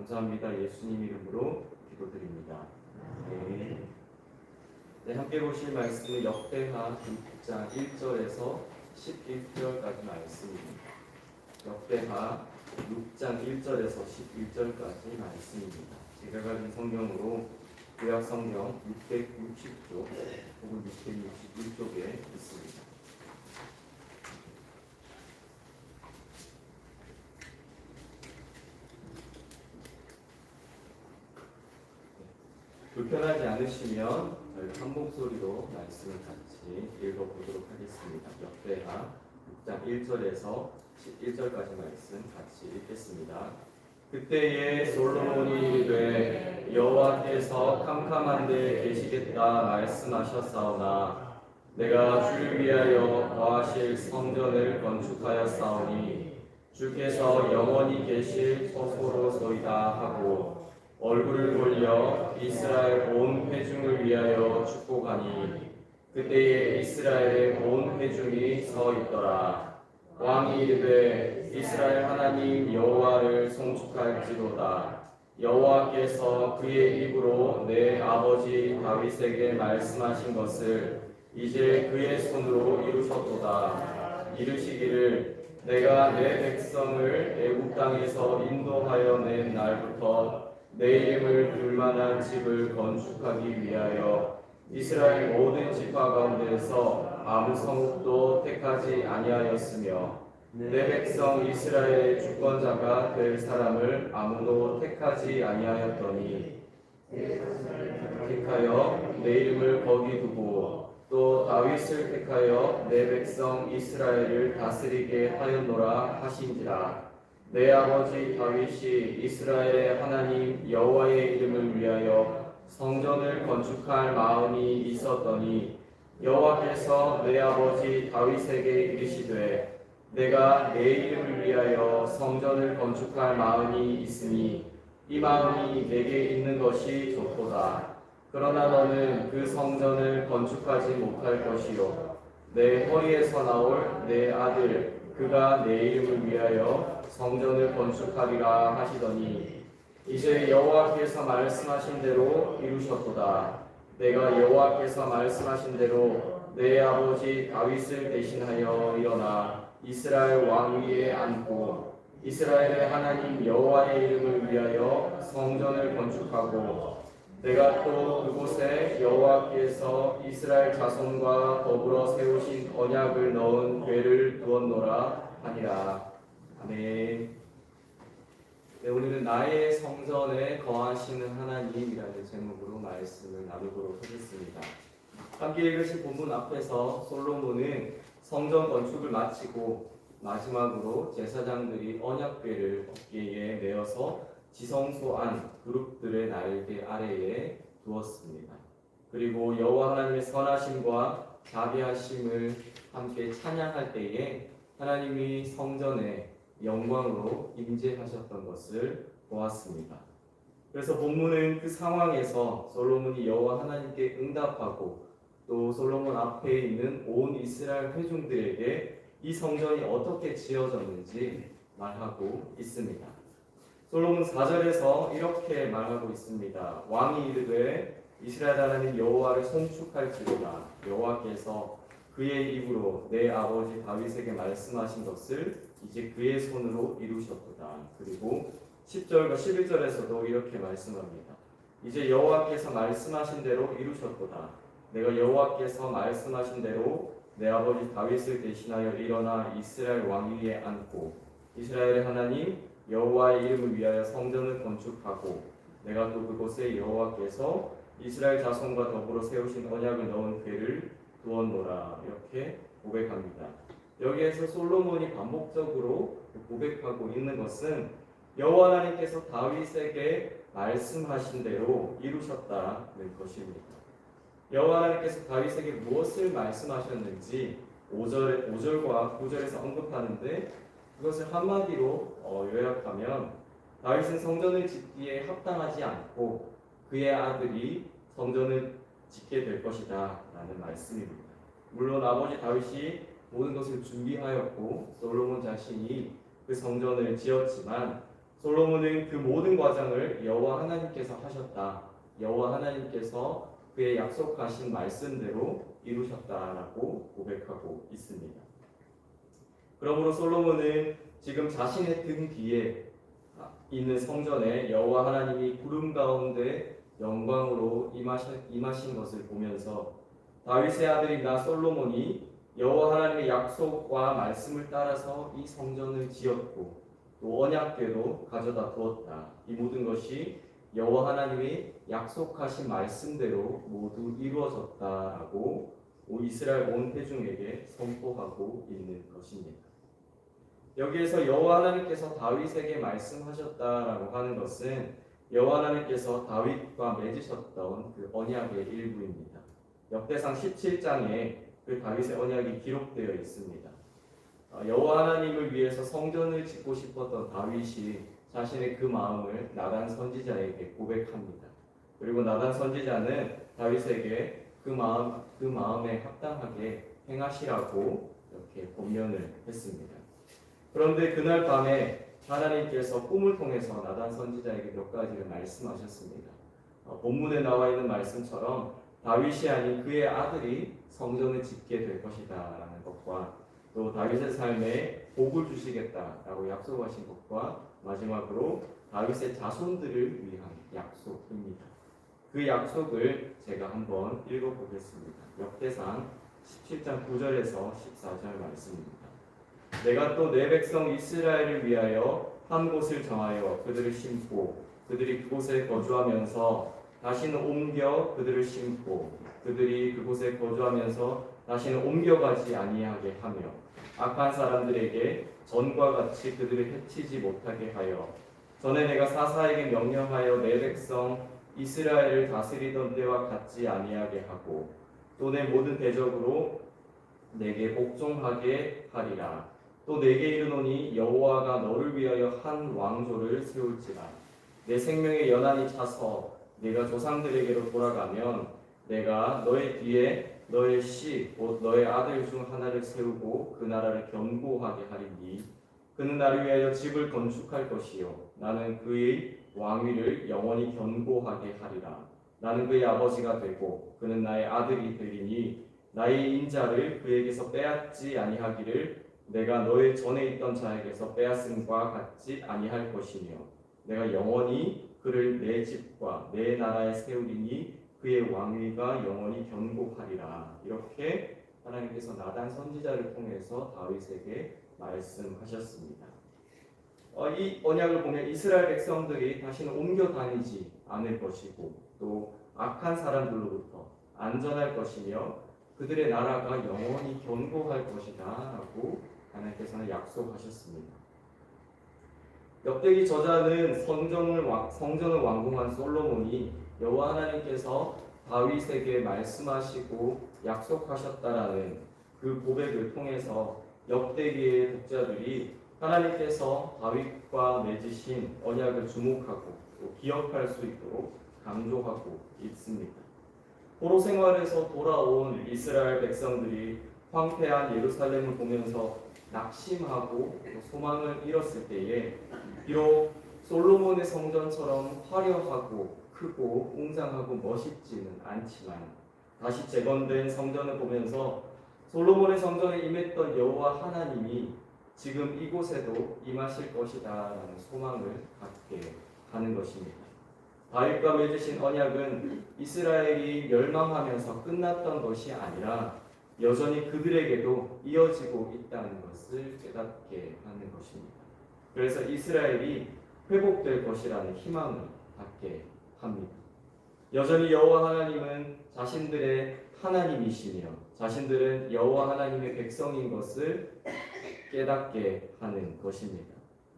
감사합니다. 예수님 이름으로 기도드립니다. 네, 함께 보실 말씀은 역대하 6장 1절에서 11절까지 말씀입니다. 역대하 6장 1절에서 11절까지 말씀입니다. 제가 가진 성경으로 구약 성경 660쪽 혹은 661쪽에 있습니다. 불편하지 않으시면 저희 한 목소리로 말씀을 같이 읽어보도록 하겠습니다. 역대하 6장 1절에서 11절까지 말씀 같이 읽겠습니다. 그때에 솔로몬이 이르되 여호와께서 캄캄한 데 계시겠다 말씀하셨사오나 내가 주를 위하여 거하실 성전을 건축하였사오니 주께서 영원히 계실 처소로소이다 하고 얼굴을 돌려 이스라엘 온 회중을 위하여 축복하니 그때에 이스라엘의 온 회중이 서 있더라. 왕이 이르되 이스라엘 하나님 여호와를 송축할지로다. 여호와께서 그의 입으로 내 아버지 다윗에게 말씀하신 것을 이제 그의 손으로 이루셨도다. 이르시기를 내가 내 백성을 애굽 땅에서 인도하여 낸 날부터 내 이름을 둘만한 집을 건축하기 위하여 이스라엘 모든 지파 가운데서 아무 성읍도 택하지 아니하였으며 내 백성 이스라엘의 주권자가 될 사람을 아무도 택하지 아니하였더니 택하여 내 이름을 거기 두고 또 다윗을 택하여 내 백성 이스라엘을 다스리게 하였노라 하신지라. 내 아버지 다윗이 이스라엘의 하나님 여호와의 이름을 위하여 성전을 건축할 마음이 있었더니 여호와께서 내 아버지 다윗에게 이르시되 내가 내 이름을 위하여 성전을 건축할 마음이 있으니 이 마음이 내게 있는 것이 좋도다. 그러나 너는 그 성전을 건축하지 못할 것이요 내 허리에서 나올 내 아들 그가 내 이름을 위하여 성전을 건축하리라 하시더니 이제 여호와께서 말씀하신 대로 이루셨도다. 내가 여호와께서 말씀하신 대로 내 아버지 다윗을 대신하여 일어나 이스라엘 왕 위에 앉고 이스라엘의 하나님 여호와의 이름을 위하여 성전을 건축하고 내가 또 그곳에 여호와께서 이스라엘 자손과 더불어 세우신 언약을 넣은 궤를 두었노라 하니라. 아멘. 네, 오늘은 나의 성전에 거하시는 하나님이라는 제목으로 말씀을 나누도록 하겠습니다. 함께 읽으신 본문 앞에서 솔로몬은 성전 건축을 마치고 마지막으로 제사장들이 언약궤를 어깨에 메어서 지성소 안 그룹들의 날개 아래에 두었습니다. 그리고 여호와 하나님의 선하심과 자비하심을 함께 찬양할 때에 하나님이 성전에 영광으로 임재하셨던 것을 보았습니다. 그래서 본문은 그 상황에서 솔로몬이 여호와 하나님께 응답하고 또 솔로몬 앞에 있는 온 이스라엘 회중들에게 이 성전이 어떻게 지어졌는지 말하고 있습니다. 솔로몬 4절에서 이렇게 말하고 있습니다. 왕이 이르되 이스라엘 하나님 여호와를 송축할지로다. 여호와께서 그의 입으로 내 아버지 다윗에게 말씀하신 것을 이제 그의 손으로 이루셨도다. 그리고 10절과 11절에서도 이렇게 말씀합니다. 이제 여호와께서 말씀하신 대로 이루셨도다. 내가 여호와께서 말씀하신 대로 내 아버지 다윗을 대신하여 일어나 이스라엘 왕 위에 앉고 이스라엘의 하나님 여호와의 이름을 위하여 성전을 건축하고 내가 또 그곳에 여호와께서 이스라엘 자손과 더불어 세우신 언약을 넣은 궤를 두었노라. 이렇게 고백합니다. 여기에서 솔로몬이 반복적으로 고백하고 있는 것은 여호와 하나님께서 다윗에게 말씀하신 대로 이루셨다는 것입니다. 여호와 하나님께서 다윗에게 무엇을 말씀하셨는지 5절과 9절에서 언급하는데 그것을 한마디로 요약하면 다윗은 성전을 짓기에 합당하지 않고 그의 아들이 성전을 짓게 될 것이다 라는 말씀입니다. 물론 아버지 다윗이 모든 것을 준비하였고 솔로몬 자신이 그 성전을 지었지만 솔로몬은 그 모든 과정을 여호와 하나님께서 하셨다. 여호와 하나님께서 그의 약속하신 말씀대로 이루셨다라고 고백하고 있습니다. 그러므로 솔로몬은 지금 자신의 등 뒤에 있는 성전에 여호와 하나님이 구름 가운데 영광으로 임하신 것을 보면서 다윗의 아들이나 솔로몬이 여호와 하나님의 약속과 말씀을 따라서 이 성전을 지었고 또 언약궤도 가져다 두었다. 이 모든 것이 여호와 하나님이 약속하신 말씀대로 모두 이루어졌다라고 이스라엘 온 회중에게 선포하고 있는 것입니다. 여기에서 여호와 하나님께서 다윗에게 말씀하셨다라고 하는 것은 여호와 하나님께서 다윗과 맺으셨던 그 언약의 일부입니다. 역대상 17장에 그 다윗의 언약이 기록되어 있습니다. 여호와 하나님을 위해서 성전을 짓고 싶었던 다윗이 자신의 그 마음을 나단 선지자에게 고백합니다. 그리고 나단 선지자는 다윗에게 그 마음에 합당하게 행하시라고 이렇게 권면을 했습니다. 그런데 그날 밤에 하나님께서 꿈을 통해서 나단 선지자에게 몇 가지를 말씀하셨습니다. 본문에 나와 있는 말씀처럼 다윗이 아닌 그의 아들이 성전을 짓게 될 것이다 라는 것과 또 다윗의 삶에 복을 주시겠다라고 약속하신 것과 마지막으로 다윗의 자손들을 위한 약속입니다. 그 약속을 제가 한번 읽어보겠습니다. 역대상 17장 9절에서 14절 말씀입니다. 내가 또 내 백성 이스라엘을 위하여 한 곳을 정하여 그들을 심고 그들이 그곳에 거주하면서 다시는 옮겨 그들을 심고 그들이 그곳에 거주하면서 다시는 옮겨가지 아니하게 하며 악한 사람들에게 전과 같이 그들을 해치지 못하게 하여 전에 내가 사사에게 명령하여 내 백성 이스라엘을 다스리던 때와 같지 아니하게 하고 또 내 모든 대적으로 내게 복종하게 하리라. 또 내게 이르노니 여호와가 너를 위하여 한 왕조를 세울지라. 내 생명의 연한이 차서 네가 조상들에게로 돌아가면 내가 너의 뒤에 너의 씨 곧 너의 아들 중 하나를 세우고 그 나라를 견고하게 하리니 그는 나를 위하여 집을 건축할 것이요 나는 그의 왕위를 영원히 견고하게 하리라. 나는 그의 아버지가 되고 그는 나의 아들이 되리니 나의 인자를 그에게서 빼앗지 아니하기를 내가 너의 전에 있던 자에게서 빼앗음과 같지 아니할 것이며 내가 영원히 그를 내 집과 내 나라에 세우리니 그의 왕위가 영원히 견고하리라. 이렇게 하나님께서 나단 선지자를 통해서 다윗에게 말씀하셨습니다. 이 언약을 보면 이스라엘 백성들이 다시는 옮겨 다니지 않을 것이고 또 악한 사람들로부터 안전할 것이며 그들의 나라가 영원히 견고할 것이다 라고 하나님께서는 약속하셨습니다. 역대기 저자는 성전을 완공한 솔로몬이 여호와 하나님께서 다윗에게 말씀하시고 약속하셨다라는 그 고백을 통해서 역대기의 독자들이 하나님께서 다윗과 맺으신 언약을 주목하고 또 기억할 수 있도록 강조하고 있습니다. 포로 생활에서 돌아온 이스라엘 백성들이 황폐한 예루살렘을 보면서 낙심하고 소망을 잃었을 때에 비록 솔로몬의 성전처럼 화려하고 크고 웅장하고 멋있지는 않지만 다시 재건된 성전을 보면서 솔로몬의 성전에 임했던 여호와 하나님이 지금 이곳에도 임하실 것이다 라는 소망을 갖게 하는 것입니다. 다윗과 맺으신 언약은 이스라엘이 멸망하면서 끝났던 것이 아니라 여전히 그들에게도 이어지고 있다는 것을 깨닫게 하는 것입니다. 그래서 이스라엘이 회복될 것이라는 희망을 갖게 합니다. 여전히 여호와 하나님은 자신들의 하나님이시며 자신들은 여호와 하나님의 백성인 것을 깨닫게 하는 것입니다.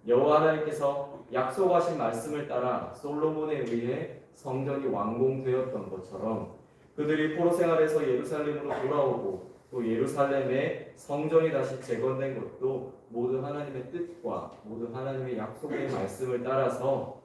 여호와 하나님께서 약속하신 말씀을 따라 솔로몬에 의해 성전이 완공되었던 것처럼 그들이 포로 생활에서 예루살렘으로 돌아오고 또 예루살렘의 성전이 다시 재건된 것도 모두 하나님의 뜻과 모두 하나님의 약속의 말씀을 따라서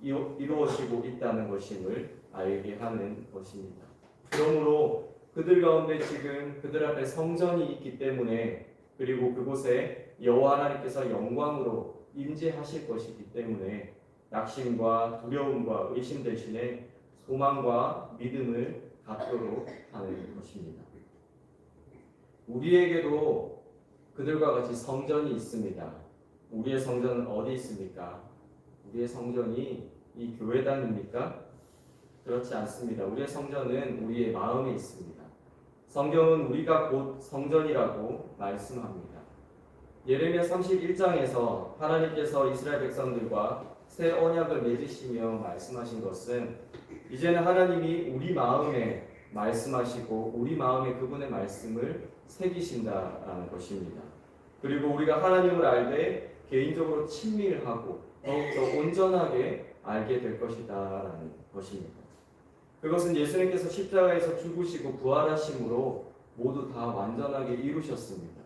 이루어지고 있다는 것임을 알게 하는 것입니다. 그러므로 그들 가운데 지금 그들 앞에 성전이 있기 때문에 그리고 그곳에 여호와 하나님께서 영광으로 임재하실 것이기 때문에 낙심과 두려움과 의심 대신에 소망과 믿음을 갖도록 하는 것입니다. 우리에게도 그들과 같이 성전이 있습니다. 우리의 성전은 어디 있습니까? 우리의 성전이 이 교회당입니까? 그렇지 않습니다. 우리의 성전은 우리의 마음에 있습니다. 성경은 우리가 곧 성전이라고 말씀합니다. 예레미야 31장에서 하나님께서 이스라엘 백성들과 새 언약을 맺으시며 말씀하신 것은 이제는 하나님이 우리 마음에 말씀하시고 우리 마음에 그분의 말씀을 새기신다라는 것입니다. 그리고 우리가 하나님을 알되 개인적으로 친밀하고 더욱더 온전하게 알게 될 것이다라는 것입니다. 그것은 예수님께서 십자가에서 죽으시고 부활하심으로 모두 다 완전하게 이루셨습니다.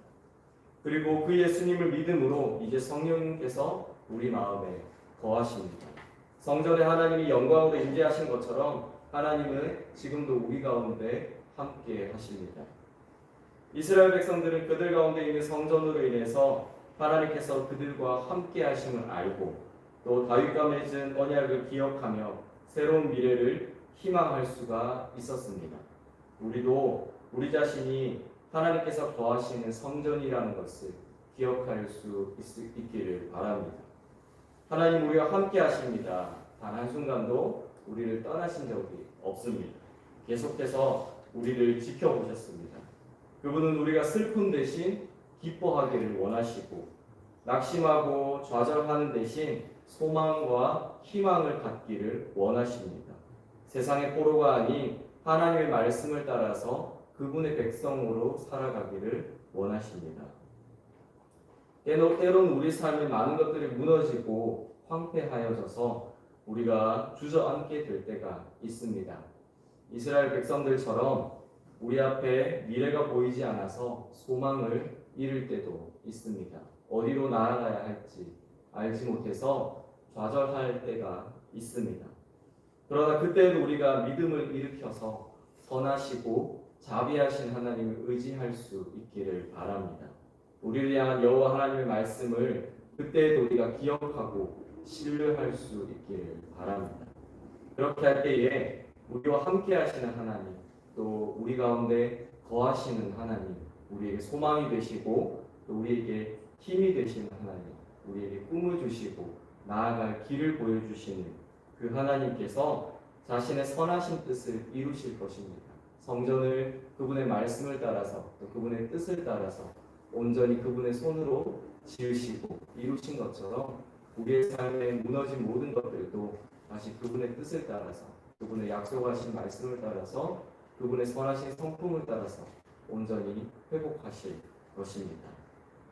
그리고 그 예수님을 믿음으로 이제 성령님께서 우리 마음에 거하십니다. 성전에 하나님이 영광으로 임재하신 것처럼 하나님은 지금도 우리 가운데 함께 하십니다. 이스라엘 백성들은 그들 가운데 있는 성전으로 인해서 하나님께서 그들과 함께 하심을 알고 또 다윗과 맺은 언약을 기억하며 새로운 미래를 희망할 수가 있었습니다. 우리도 우리 자신이 하나님께서 거하시는 성전이라는 것을 기억할 수 있기를 바랍니다. 하나님 우리와 함께 하십니다. 단 한순간도 우리를 떠나신 적이 없습니다. 계속해서 우리를 지켜보셨습니다. 그분은 우리가 슬픔 대신 기뻐하기를 원하시고 낙심하고 좌절하는 대신 소망과 희망을 갖기를 원하십니다. 세상의 포로가 아닌 하나님의 말씀을 따라서 그분의 백성으로 살아가기를 원하십니다. 때론 우리 삶에 많은 것들이 무너지고 황폐하여져서 우리가 주저앉게 될 때가 있습니다. 이스라엘 백성들처럼 우리 앞에 미래가 보이지 않아서 소망을 잃을 때도 있습니다. 어디로 나아가야 할지 알지 못해서 좌절할 때가 있습니다. 그러나 그때에도 우리가 믿음을 일으켜서 선하시고 자비하신 하나님을 의지할 수 있기를 바랍니다. 우리를 향한 여호와 하나님의 말씀을 그때에도 우리가 기억하고 신뢰할 수 있기를 바랍니다. 그렇게 할 때에 우리와 함께 하시는 하나님, 또 우리 가운데 거하시는 하나님, 우리에게 소망이 되시고 또 우리에게 힘이 되시는 하나님, 우리에게 꿈을 주시고 나아갈 길을 보여주시는 그 하나님께서 자신의 선하신 뜻을 이루실 것입니다. 성전을 그분의 말씀을 따라서 또 그분의 뜻을 따라서 온전히 그분의 손으로 지으시고 이루신 것처럼 우리의 삶에 무너진 모든 것들도 다시 그분의 뜻을 따라서 그분의 약속하신 말씀을 따라서 그분의 선하신 성품을 따라서 온전히 회복하실 것입니다.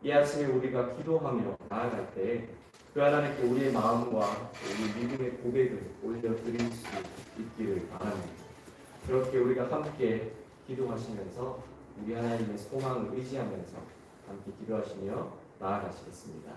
이 아침에 우리가 기도하며 나아갈 때 그 하나님께 우리의 마음과 우리 믿음의 고백을 올려드릴 수 있기를 바랍니다. 그렇게 우리가 함께 기도하시면서 우리 하나님의 소망을 의지하면서 함께 기도하시며 나아가시겠습니다.